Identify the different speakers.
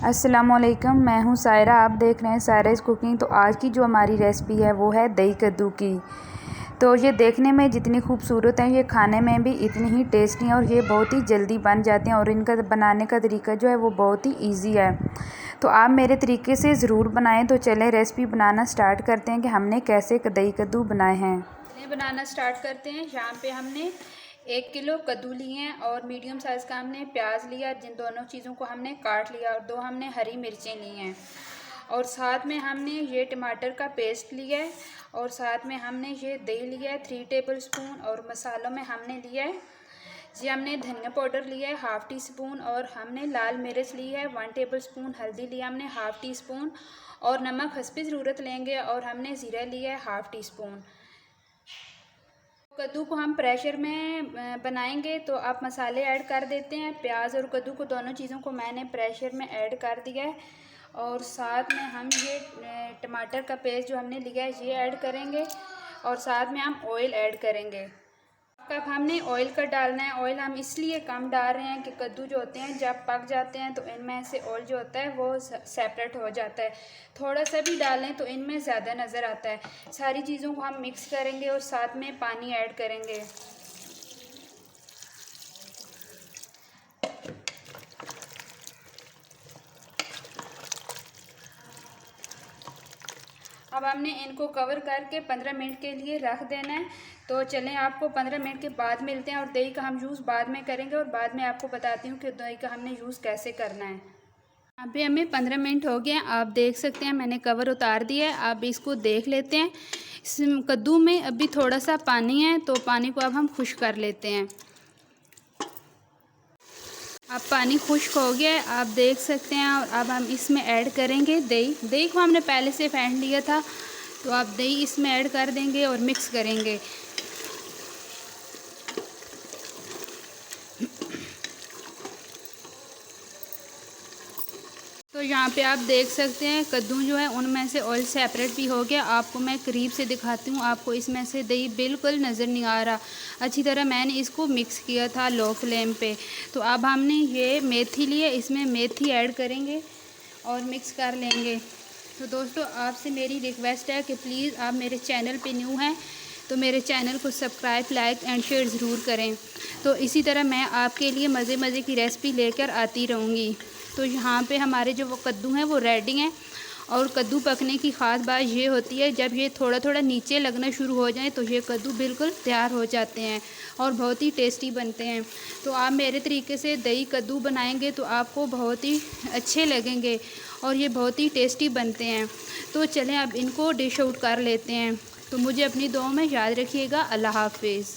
Speaker 1: अस्सलामुअलैकुम, मैं हूँ सायरा। आप देख रहे हैं सायराज़ कुकिंग। तो आज की जो हमारी रेसिपी है वो है दही कद्दू की। तो ये देखने में जितनी खूबसूरत हैं, ये खाने में भी इतनी ही टेस्टी हैं और ये बहुत ही जल्दी बन जाते हैं और इनका बनाने का तरीका जो है वो बहुत ही ईजी है। तो आप मेरे तरीके से ज़रूर बनाएं। तो चलें रेसिपी बनाना स्टार्ट करते हैं कि हमने कैसे दही कद्दू बनाए हैं।
Speaker 2: बनाना स्टार्ट करते हैं। यहाँ पे हमने 1 किलो कद्दू लिए हैं और मीडियम साइज़ का हमने प्याज लिया, जिन दोनों चीज़ों को हमने काट लिया, और 2 हमने हरी मिर्चें ली हैं और साथ में हमने ये टमाटर का पेस्ट लिया है और साथ में हमने ये दही लिया है 3 टेबलस्पून। और मसालों में हमने लिया है ये हमने धनिया पाउडर लिया है 1/2 टी स्पून और हमने लाल मिर्च ली है 1 टेबलस्पून, हल्दी लिया हमने 1/2 टी स्पून और नमक हस्बे ज़रूरत लेंगे और हमने ज़ीरा लिया है 1/2 टी स्पून। कद्दू को हम प्रेशर में बनाएंगे तो आप मसाले ऐड कर देते हैं। प्याज और कद्दू को दोनों चीज़ों को मैंने प्रेशर में ऐड कर दिया है और साथ में हम ये टमाटर का पेस्ट जो हमने लिया है ये ऐड करेंगे और साथ में हम ऑयल ऐड करेंगे। कप हमने ऑयल का डालना है। ऑयल हम इसलिए कम डाल रहे हैं कि कद्दू जो होते हैं जब पक जाते हैं तो इनमें से ऑयल जो होता है वो सेपरेट हो जाता है। थोड़ा सा भी डालें तो इनमें ज़्यादा नज़र आता है। सारी चीज़ों को हम मिक्स करेंगे और साथ में पानी ऐड करेंगे। अब हमने इनको कवर करके 15 मिनट के लिए रख देना है। तो चलें आपको 15 मिनट के बाद मिलते हैं और दही का हम यूज़ बाद में करेंगे और बाद में आपको बताती हूँ कि दही का हमने यूज़ कैसे करना है। अभी हमें 15 मिनट हो गए हैं। आप देख सकते हैं मैंने कवर उतार दिया है। आप इसको देख लेते हैं। इस कद्दू में अभी थोड़ा सा पानी है तो पानी को अब हम खुश्क कर लेते हैं। अब पानी खुश्क हो गया है, आप देख सकते हैं। और अब हम इसमें ऐड करेंगे दही। दही को हमने पहले से फेंट लिया था तो आप दही इसमें ऐड कर देंगे और मिक्स करेंगे। तो यहाँ पे आप देख सकते हैं कद्दू जो है उनमें से ऑयल सेपरेट भी हो गया। आपको मैं करीब से दिखाती हूँ। आपको इसमें से दही बिल्कुल नज़र नहीं आ रहा। अच्छी तरह मैंने इसको मिक्स किया था लो फ्लेम पे। तो अब हमने ये मेथी लिए, इसमें मेथी ऐड करेंगे और मिक्स कर लेंगे। तो दोस्तों आपसे मेरी रिक्वेस्ट है कि प्लीज़ आप मेरे चैनल पे न्यू हैं तो मेरे चैनल को सब्सक्राइब, लाइक एंड शेयर ज़रूर करें। तो इसी तरह मैं आपके लिए मज़े मज़े की रेसिपी लेकर आती रहूँगी। तो यहाँ पे हमारे जो वो कद्दू हैं वो रेडी हैं। और कद्दू पकने की ख़ास बात ये होती है जब ये थोड़ा थोड़ा नीचे लगना शुरू हो जाए तो ये कद्दू बिल्कुल तैयार हो जाते हैं और बहुत ही टेस्टी बनते हैं। तो आप मेरे तरीके से दही कद्दू बनाएंगे तो आपको बहुत ही अच्छे लगेंगे और ये बहुत ही टेस्टी बनते हैं। तो चलें अब इनको डिश आउट कर लेते हैं। तो मुझे अपनी दुआ में याद रखिएगा। अल्लाह हाफ़िज़।